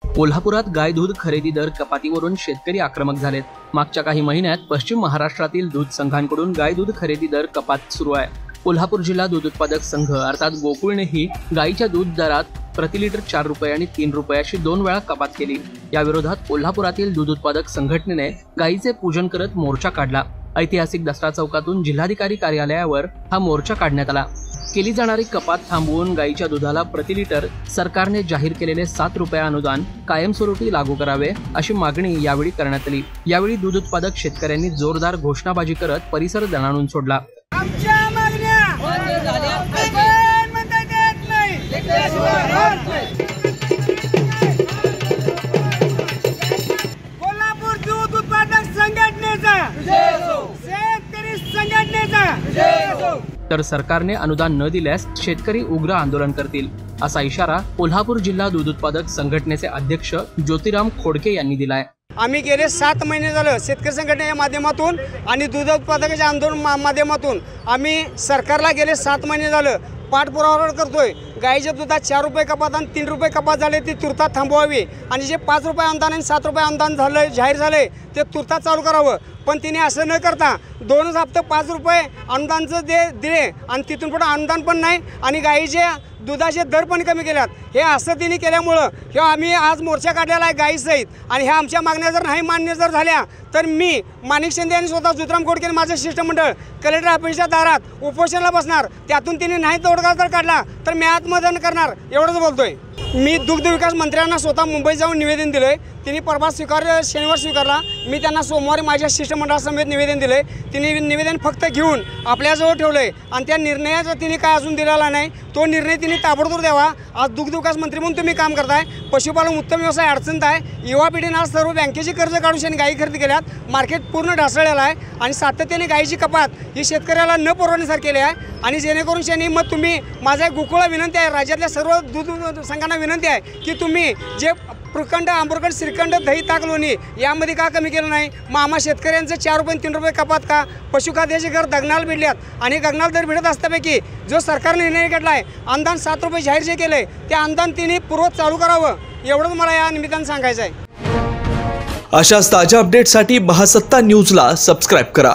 कोल्हापुरात गाय दूध खरेदी दर कपातीवरून शेतकरी आक्रमक झालेत। मागच्या काही महिन्यात पश्चिम महाराष्ट्रातील दूध संघांकडून गाय दूध खरेदी दर कपात सुरू आहे। कोल्हापूर जिल्हा दूध उत्पादक संघ अर्थात गोकुळनेही गायीच्या दूध दरात प्रति लिटर 4 रुपये आणि 3 रुपये अशी 2 वेळा कपात केली। या विरोधात कोल्हापुरातील दूध उत्पादक संघटनेने गायीचे पूजन करत मोर्चा काढला। ऐतिहासिक दसरा चौकातून जिल्हाधिकारी कार्यालयावर हा मोर्चा काढण्यात आला। केली जाणारी कपात थांबवून गायीच्या दुधाला प्रति लिटर सरकारने जाहीर केलेले 7 रुपये अनुदान कायमस्वरूपी लागू करावे अशी मागणी यावेळी करण्यात आली। यावेळी दूध उत्पादक शेतकऱ्यांनी जोरदार घोषणाबाजी करत परिसर दणाणून सोडला। कोल्हापूर दूध उत्पादक संघटनेचा शेतकरी संघटनेचा तर सरकारने अनुदान न दिल्यास शेतकरी उग्र आंदोलन करतील असा इशारा कोल्हापूर जिल्हा दूध उत्पादक संघटनेचे अध्यक्ष ज्योतिराम खोडके यांनी दिलाय। आम्ही गेले 7 महिने झालं शेतकरी संघटनेच्या माध्यमातून आणि दूध उत्पादकाच्या आंदोलन माध्यमातून आम्ही सरकारला गेले 7 महिने झालं पाठपुरावा करतोय। गायीच्या दुधात 4 रुपये कपात आणि 3 रुपये कपात झाले ती तुर्तात थांबवावी आणि जे 5 रुपये अनुदान आणि 7 रुपये अनुदान झालं जाहीर झाले ते तुर्तात चालू करावं। पण तिने असं न करता 2 हप्ते 5 रुपये अनुदानचं दिले आणि तिथून पुढे अनुदान पण नाही आणि गायीचे दुधाचे दर पण कमी केल्यात। हे असं तिने केल्यामुळं हे आम्ही आज मोर्चा काढलेला आहे गायीसहित आणि ह्या आमच्या मागण्या जर नाही मान्य जर झाल्या तर मी माणिक शिंदे आणि स्वतः ज्योतिराम खोडके माझं शिष्टमंडळ कलेक्टर ऑफिसच्या दारात उपोषणाला बसणार। त्यातून तिने नाही तोडगा जर काढला तर मी आत्मदहन करणार एवढंच बोलतोय। मी दुग्ध विकास मंत्र्यांना स्वतः मुंबईत जाऊन निवेदन दिलंय। तिने परवा शनिवार स्वीकारला। मी त्यांना सोमवारी माझ्या शिष्टमंडळासमेत निवेदन दिलंय। तिने निवेदन फक्त घेऊन आपल्याजवळ ठेवलंय आणि त्या निर्णयाचा तिने काय अजून दिलेला नाही। तो निर्णय तिने ताबडतोब द्यावा। आज दुग्ध विकास मंत्री म्हणून तुम्ही काम करताय। पशुपालन उत्तम व्यवसाय अडचणीत आहे। युवा पिढीने आज सर्व बँकेची कर्ज काढून त्यांनी गायी खरेदी केल्यात। मार्केट पूर्ण ढासळलेलं आहे आणि सातत्याने गायीची कपात ही शेतकऱ्याला न परवडण्यासारखी केली आहे आणि जेणेकरून त्यांनी मग तुम्ही माझा गोकुळा विनंती आहे, राज्यातल्या सर्व दूध संघांना विनंती आहे की तुम्ही जे प्रखंड आंबरखंड श्रीखंड दही ताक लोणी यामध्ये का कमी केलं नाही। मग आम्हा शेतकऱ्यांचं 4 रुपये 3 रुपये कपात का? पशुखाद्याचे घर गगनाला भिडल्यात आणि गगनाला दर भिडत असल्यापैकी जो सरकारने निर्णय घेतला आहे अनुदान 7 रुपये जाहीर जे केले ते अनुदान तिने पूर्वत चालू करावं एवढंच मला या निमित्तानं सांगायचं आहे। अशाच ताज्या अपडेटसाठी महासत्ता न्यूजला सबस्क्राइब करा।